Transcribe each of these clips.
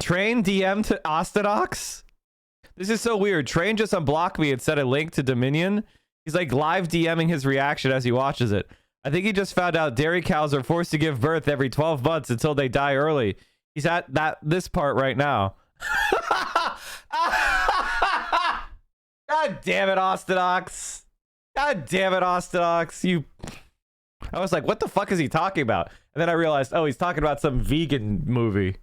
Train DM to Ostodox? This is so weird. Train just unblocked me and sent a link to Dominion. He's like live DMing his reaction as he watches it. I think he just found out dairy cows are forced to give birth every 12 months until they die early. He's at this part right now. God damn it, Ostodox. God damn it, Ostodox. I was like, what the fuck is he talking about? And then I realized, oh, he's talking about some vegan movie.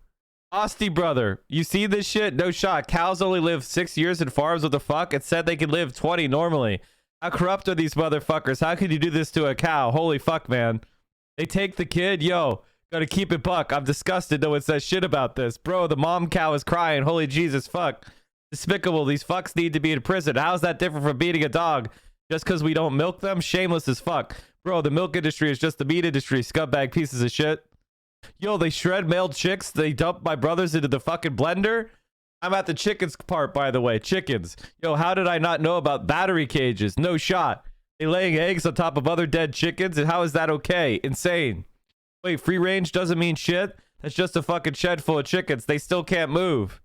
Osti brother, you see this shit? No shot. Cows only live 6 years in farms. What the fuck? It said they could live 20 normally. How corrupt are these motherfuckers? How could you do this to a cow? Holy fuck, man. They take the kid? Yo, gotta keep it buck. I'm disgusted no one says shit about this. Bro, the mom cow is crying. Holy Jesus, fuck. Despicable. These fucks need to be in prison. How's that different from beating a dog? Just because we don't milk them? Shameless as fuck. Bro, the milk industry is just the meat industry. Scumbag pieces of shit. Yo, they shred male chicks. They dump my brothers into the fucking blender. I'm at the chickens part, by the way. Chickens. Yo, how did I not know about battery cages? No shot. They laying eggs on top of other dead chickens, and how is that okay? Insane. Wait, free range doesn't mean shit? That's just a fucking shed full of chickens. They still can't move.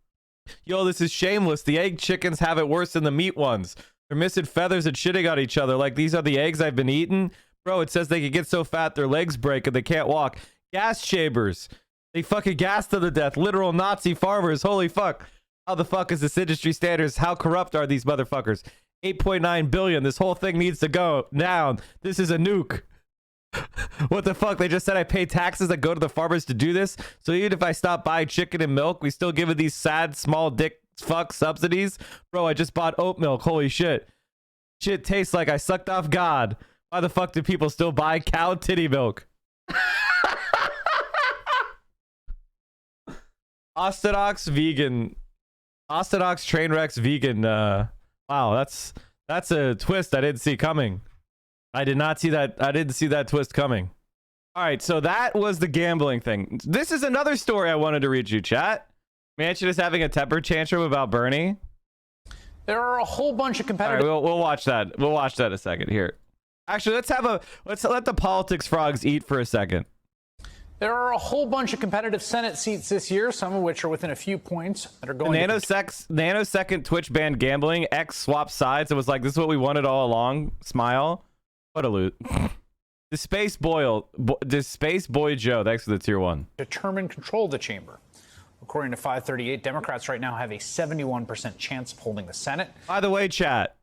Yo, this is shameless. The egg chickens have it worse than the meat ones. They're missing feathers and shitting on each other. Like, these are the eggs I've been eating? Bro, it says they can get so fat their legs break and they can't walk. Gas chambers. They fucking gassed to the death. Literal Nazi farmers. Holy fuck. How the fuck is this industry standards? How corrupt are these motherfuckers? 8.9 billion. This whole thing needs to go down. This is a nuke. What the fuck? They just said I pay taxes that go to the farmers to do this. So even if I stop buying chicken and milk, we still give it these sad small dick fuck subsidies. Bro, I just bought oat milk. Holy shit. Shit tastes like I sucked off God. Why the fuck do people still buy cow titty milk? Ostodox vegan. Ostodox Trainwrecks vegan. Wow, that's a twist I didn't see coming. I did not see that. I didn't see that twist coming. All right, so that was the gambling thing. This is another story I wanted to read you, chat. Mansion is having a temper tantrum about Bernie. There are a whole bunch of competitors. All right, we'll watch that. We'll watch that in a second. Here. Actually, let's let the politics frogs eat for a second. There are a whole bunch of competitive Senate seats this year, some of which are within a few points that are going nanosecond Twitch banned gambling. X swapped sides. It was like, this is what we wanted all along. Smile. What a loot. The Space Boy Joe. Thanks for the tier 1. Determine control of the chamber. According to 538, Democrats right now have a 71% chance of holding the Senate. By the way, chat.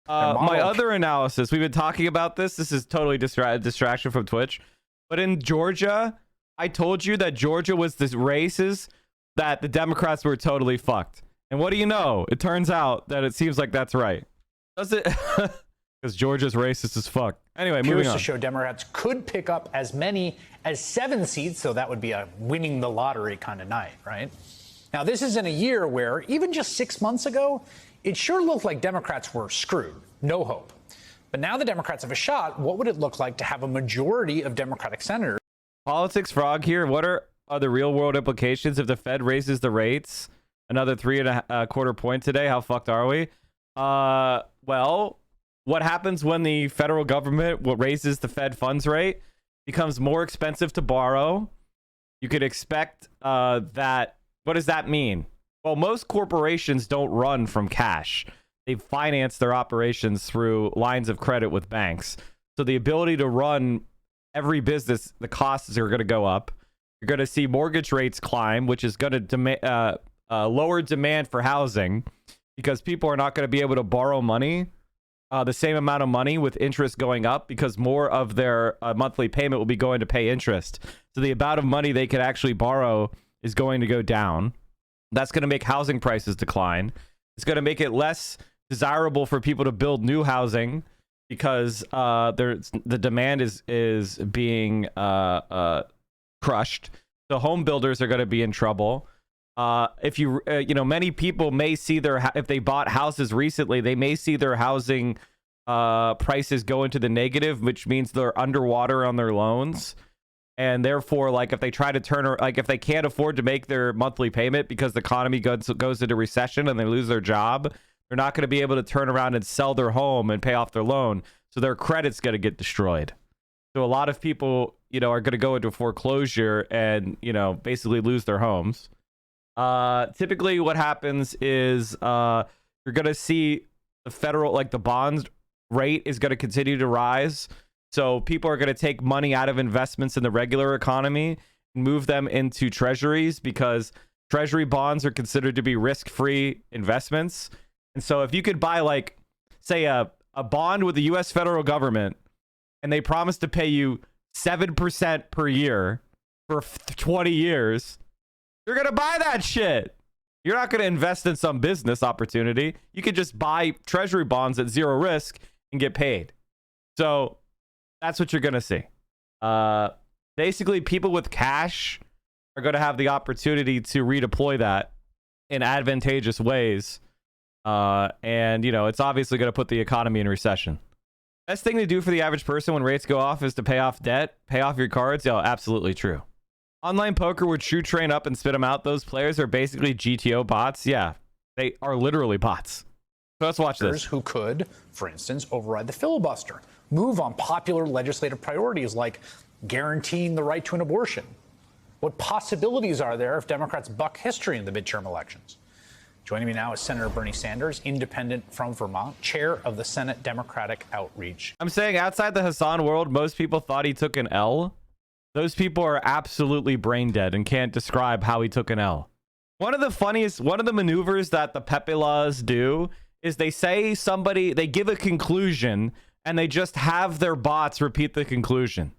My other analysis, we've been talking about this. This is totally distraction from Twitch. But in Georgia, I told you that Georgia was the races that the Democrats were totally fucked. And what do you know? It turns out that it seems like that's right. Does it? Because Georgia's racist as fuck. Anyway, moving on. To show Democrats could pick up as many as 7 seats, so that would be a winning the lottery kind of night, right? Now, this is in a year where even just 6 months ago, it sure looked like Democrats were screwed. No hope. But now the Democrats have a shot. What would it look like to have a majority of Democratic senators? Politics frog here. What are the real world implications if the Fed raises the rates another 3.25 points today? How fucked are we? Well, what happens when the federal government raises the Fed funds rate? Becomes more expensive to borrow. You could expect that. What does that mean? Well, most corporations don't run from cash. They finance their operations through lines of credit with banks. So the ability to run every business, the costs are going to go up. You're going to see mortgage rates climb, which is going to lower demand for housing because people are not going to be able to borrow money, the same amount of money with interest going up because more of their monthly payment will be going to pay interest. So the amount of money they could actually borrow is going to go down. That's going to make housing prices decline. It's going to make it less desirable for people to build new housing because the demand is being crushed. So home builders are going to be in trouble. If you many people may see if they bought houses recently, they may see their housing prices go into the negative, which means they're underwater on their loans. And therefore, like if they try to if they can't afford to make their monthly payment because the economy goes into recession and they lose their job, they're not going to be able to turn around and sell their home and pay off their loan. So their credit's going to get destroyed. So a lot of people, are going to go into foreclosure and, basically lose their homes. Typically what happens is you're going to see the federal, like the bond rate is going to continue to rise. So people are going to take money out of investments in the regular economy and move them into treasuries because treasury bonds are considered to be risk-free investments. And so if you could buy, like, say a bond with the US federal government and they promise to pay you 7% per year for 20 years, you're going to buy that shit. You're not going to invest in some business opportunity. You could just buy treasury bonds at zero risk and get paid. So that's what you're going to see. Basically, people with cash are going to have the opportunity to redeploy that in advantageous ways. And, you know, it's obviously going to put the economy in recession. Best thing to do for the average person when rates go off is to pay off debt, pay off your cards. Yeah, absolutely true. Online poker where true train up and spit them out. Those players are basically GTO bots. Yeah, they are literally bots. So let's watch this. Who could, for instance, override the filibuster, move on popular legislative priorities like guaranteeing the right to an abortion. What possibilities are there if Democrats buck history in the midterm elections? Joining me now is Senator Bernie Sanders, independent from Vermont, chair of the Senate Democratic Outreach. I'm saying outside the Hasan world, most people thought he took an L. Those people are absolutely brain dead and can't describe how he took an L. One of the maneuvers that the Pepe laws do is they say they give a conclusion and they just have their bots repeat the conclusion.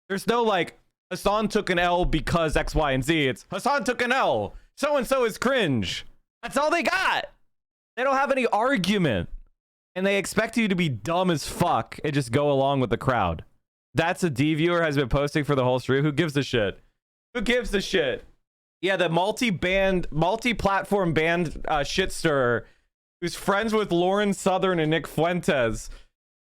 There's no like, Hasan took an L because X, Y, and Z. It's Hasan took an L. So-and-so is cringe. That's all they got. They don't have any argument. And they expect you to be dumb as fuck and just go along with the crowd. That's a D viewer has been posting for the whole stream. Who gives a shit? Who gives a shit? Yeah, the multi-platform band shit stirrer who's friends with Lauren Southern and Nick Fuentes.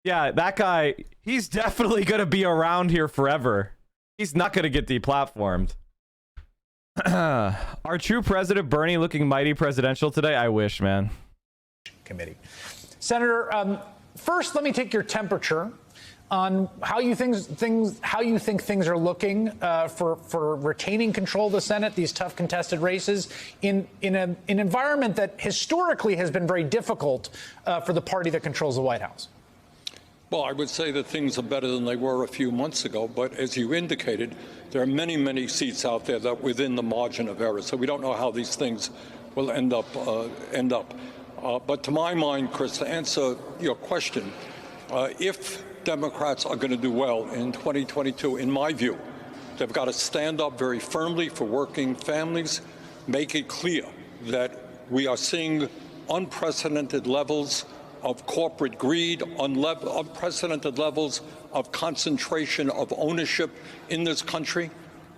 Yeah, that guy, he's definitely going to be around here forever. He's not going to get deplatformed. Our true president, Bernie, looking mighty presidential today? I wish, man. Committee. Senator, first, let me take your temperature on how you think things are looking for retaining control of the Senate, these tough contested races, in an environment that historically has been very difficult for the party that controls the White House. Well, I would say that things are better than they were a few months ago, but as you indicated, there are many, many seats out there that are within the margin of error, so we don't know how these things will end up. But to my mind, Chris, to answer your question, if Democrats are going to do well in 2022, in my view, they've got to stand up very firmly for working families, make it clear that we are seeing unprecedented levels of corporate greed, unprecedented levels of concentration of ownership in this country.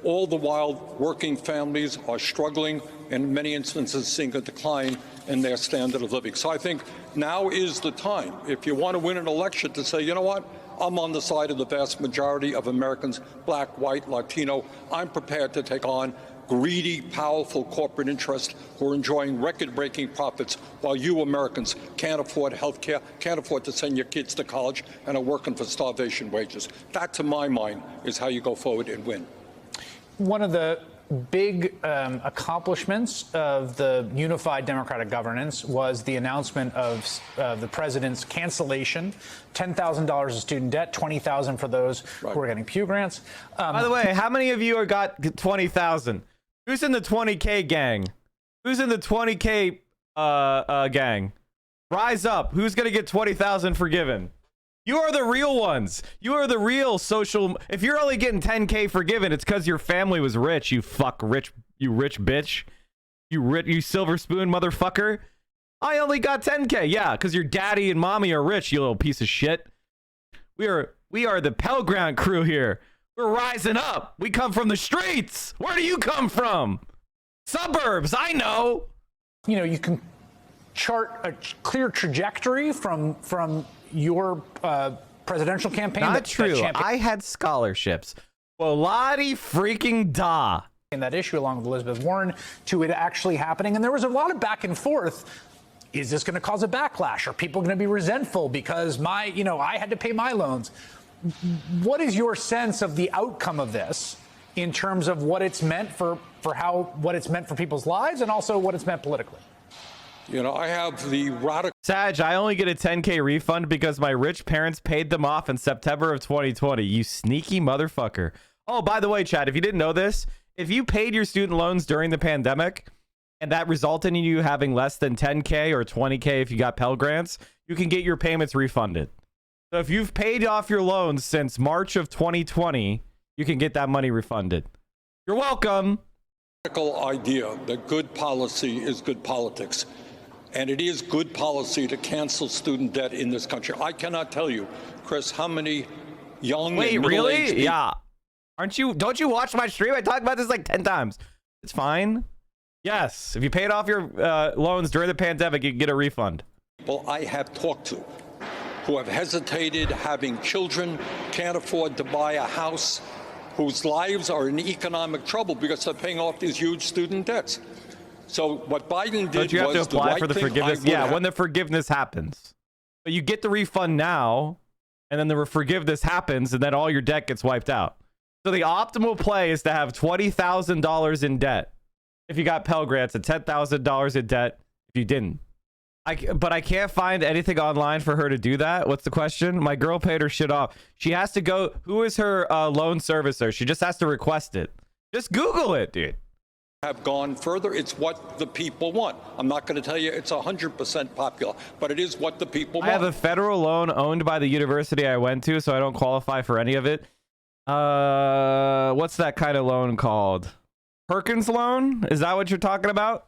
All the while, working families are struggling, and in many instances seeing a decline in their standard of living. So I think now is the time, if you want to win an election, to say, you know what, I'm on the side of the vast majority of Americans, black, white, Latino. I'm prepared to take on greedy, powerful corporate interests who are enjoying record-breaking profits while you Americans can't afford health care, can't afford to send your kids to college, and are working for starvation wages. That, to my mind, is how you go forward and win. One of the big accomplishments of the unified democratic governance was the announcement of the president's cancellation, $10,000 of student debt, $20,000 for those who are getting Pew grants. By the way, how many of you got 20,000? Who's in the 20K gang? Who's in the 20K gang? Rise up. Who's going to get 20,000 forgiven? You are the real ones. You are the real social. If you're only getting 10K forgiven, it's because your family was rich. You rich bitch. You silver spoon motherfucker. I only got 10K. Yeah, because your daddy and mommy are rich, you little piece of shit. We are the Pell Grant crew here. We're rising up. We come from the streets. Where do you come from? Suburbs. I know. You know, you can chart a clear trajectory from your presidential campaign. Not true. I had scholarships. Well, lottie freaking da. In that issue, along with Elizabeth Warren, to it actually happening. And there was a lot of back and forth. Is this going to cause a backlash? Are people going to be resentful because I had to pay my loans? What is your sense of the outcome of this? in terms of what it's meant for what it's meant for people's lives and also what it's meant politically? You know, I have the radical. Sag, I only get a 10K refund because my rich parents paid them off in September of 2020. You sneaky motherfucker. Oh, by the way, Chad, if you didn't know this, if you paid your student loans during the pandemic and that resulted in you having less than 10K or 20K if you got Pell Grants, you can get your payments refunded. So if you've paid off your loans since March of 2020, you can get that money refunded. You're welcome. Idea that good policy is good politics. And it is good policy to cancel student debt in this country. I cannot tell you, Chris, how many young Wait, and really? middle-aged people. Yeah. Don't you watch my stream? I talked about this like 10 times. It's fine. Yes. If you paid off your loans during the pandemic, you can get a refund. People I have talked to who have hesitated, having children, can't afford to buy a house, whose lives are in economic trouble because they're paying off these huge student debts. So what Biden did Don't you have to was the apply right for the thing. forgiveness? Yeah, when the forgiveness happens. But you get the refund now, and then the forgiveness happens, and then all your debt gets wiped out. So the optimal play is to have $20,000 in debt if you got Pell Grants and $10,000 in debt if you didn't. But I can't find anything online for her to do that. What's the question? My girl paid her shit off. She has to go. Who is her loan servicer? She just has to request it. Just Google it, dude. Have gone further. It's what the people want. I'm not going to tell you it's 100% popular, but it is what the people want. I have a federal loan owned by the university I went to, so I don't qualify for any of it. What's that kind of loan called? Perkins loan? Is that what you're talking about?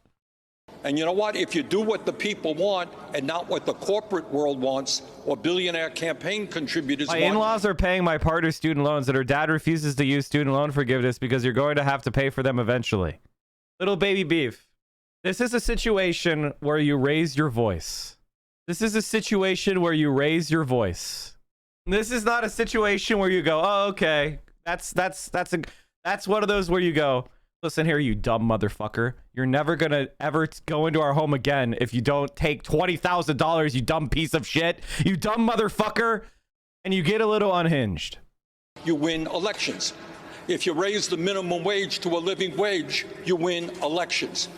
And you know what? If you do what the people want and not what the corporate world wants or billionaire campaign contributors My want. in-laws are paying my partner's student loans and her dad refuses to use student loan forgiveness because you're going to have to pay for them eventually. Little baby beef. This is a situation where you raise your voice. This is a situation where you raise your voice. This is not a situation where you go, oh, okay. That's one of those where you go, listen here, you dumb motherfucker. You're never going to ever go into our home again if you don't take $20,000, you dumb piece of shit. You dumb motherfucker. And you get a little unhinged. You win elections. If you raise the minimum wage to a living wage, you win elections.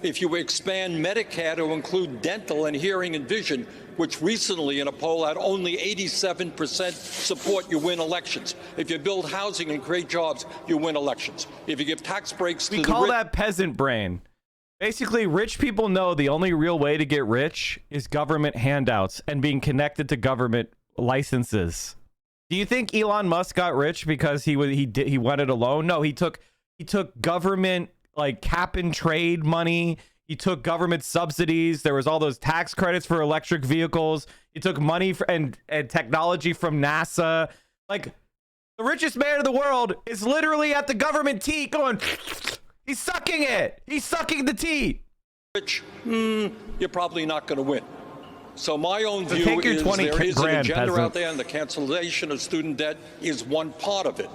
If you expand Medicare to include dental and hearing and vision, which recently in a poll had only 87% support, you win elections. If you build housing and create jobs, you win elections. If you give tax breaks to the rich. We call that peasant brain. Basically, rich people know the only real way to get rich is government handouts and being connected to government licenses. Do you think Elon Musk got rich because he wanted a loan? No, he took government like cap and trade money. He took government subsidies. There was all those tax credits for electric vehicles. He took money and technology from NASA. Like, the richest man in the world is literally at the government teat going, he's sucking it. He's sucking the teat. Rich, you're probably not going to win. So my own view take your is 20 there is an grand, agenda peasant. out there, and the cancellation of student debt is one part of it.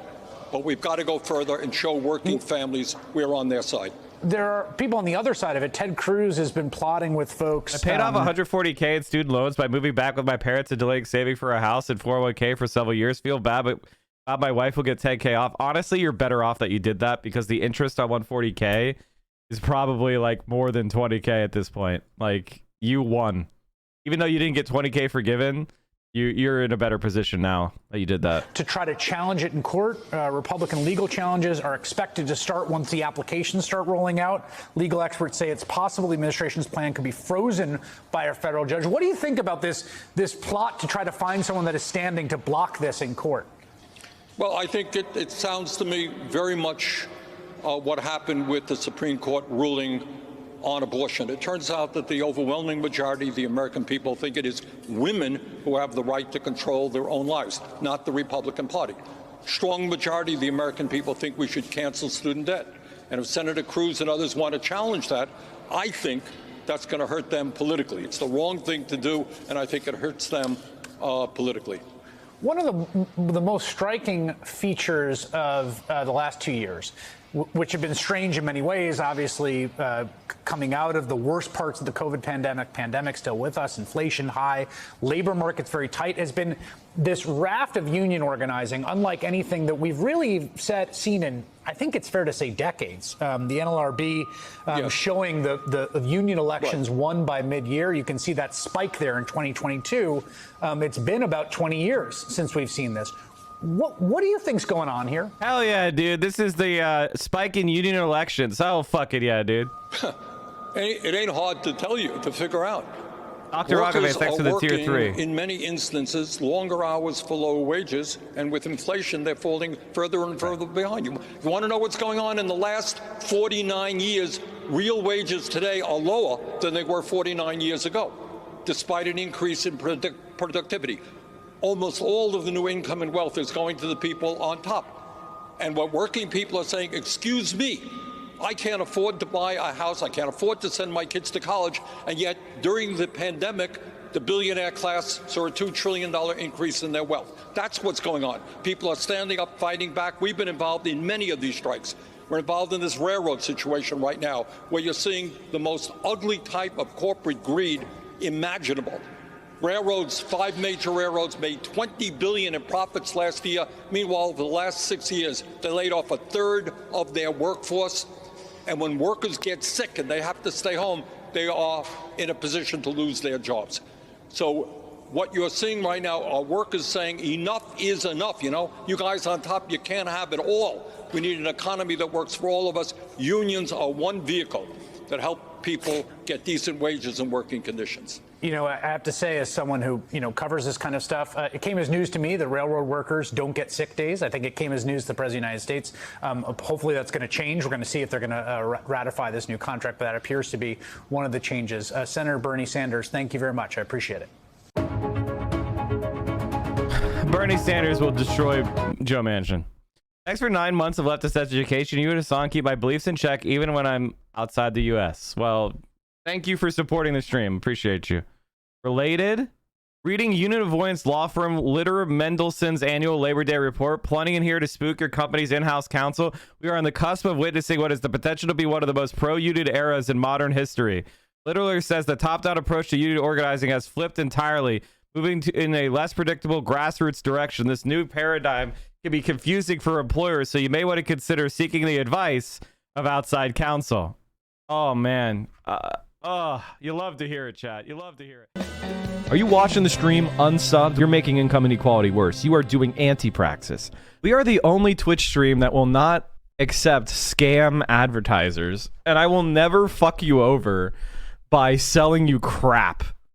But we've got to go further and show working families we're on their side. There are people on the other side of it. Ted Cruz has been plotting with folks. I paid off $140K in student loans by moving back with my parents and delaying saving for a house and 401K for several years. Feel bad, but my wife will get 10K off. Honestly, you're better off that you did that because the interest on 140K is probably like more than 20K at this point. Like, you won. Even though you didn't get 20K forgiven, you're in a better position now that you did that. To try to challenge it in court, Republican legal challenges are expected to start once the applications start rolling out. Legal experts say it's possible the administration's plan could be frozen by a federal judge. What do you think about this plot to try to find someone that is standing to block this in court? Well, I think it sounds to me very much what happened with the Supreme Court ruling on abortion. It turns out that the overwhelming majority of the American people think it is women who have the right to control their own lives, not the Republican Party. Strong majority of the American people think we should cancel student debt. And if Senator Cruz and others want to challenge that, I think that's going to hurt them politically. It's the wrong thing to do, and I think it hurts them politically. One of the most striking features of the last 2 years, which have been strange in many ways, obviously coming out of the worst parts of the COVID pandemic still with us, inflation high, labor market's very tight, has been this raft of union organizing, unlike anything that we've really seen in, I think it's fair to say, decades. The NLRB showing the union elections won by mid-year. You can see that spike there in 2022. It's been about 20 years since we've seen this. What do you think's going on here? Hell yeah, dude. This is the spike in union elections. Oh, fuck it, yeah, dude. It ain't hard to tell you, to figure out. Dr. Rokovich, thanks for the tier 3. In many instances, longer hours for lower wages, and with inflation, they're falling further and further behind you. You want to know what's going on? In the last 49 years, real wages today are lower than they were 49 years ago, despite an increase in productivity. Almost all of the new income and wealth is going to the people on top. And what working people are saying, excuse me, I can't afford to buy a house, I can't afford to send my kids to college, and yet during the pandemic, the billionaire class saw a $2 trillion increase in their wealth. That's what's going on. People are standing up, fighting back. We've been involved in many of these strikes. We're involved in this railroad situation right now, where you're seeing the most ugly type of corporate greed imaginable. Railroads, 5 major railroads made $20 billion in profits last year. Meanwhile, for the last 6 years, they laid off a third of their workforce. And when workers get sick and they have to stay home, they are in a position to lose their jobs. So what you're seeing right now are workers saying enough is enough. You know, you guys on top, you can't have it all. We need an economy that works for all of us. Unions are one vehicle that help people get decent wages and working conditions. You know, I have to say, as someone who, covers this kind of stuff, it came as news to me that railroad workers don't get sick days. I think it came as news to the President of the United States. Hopefully that's going to change. We're going to see if they're going to ratify this new contract, but that appears to be one of the changes. Senator Bernie Sanders, thank you very much. I appreciate it. Bernie Sanders will destroy Joe Manchin. Thanks for 9 months of leftist education. You and Hasan keep my beliefs in check even when I'm outside the U.S. Well, thank you for supporting the stream. Appreciate you. Related, reading unit avoidance law firm Litter Mendelson's annual Labor Day report, plunging in here to spook your company's in-house counsel. We are on the cusp of witnessing what is the potential to be one of the most pro-union eras in modern history. Litter says the top-down approach to union organizing has flipped entirely, moving in a less predictable grassroots direction. This new paradigm can be confusing for employers, so you may want to consider seeking the advice of outside counsel. Oh, man. You love to hear it, chat. You love to hear it. Are you watching the stream unsubbed? You're making income inequality worse. You are doing anti-praxis. We are the only Twitch stream that will not accept scam advertisers, and I will never fuck you over by selling you crap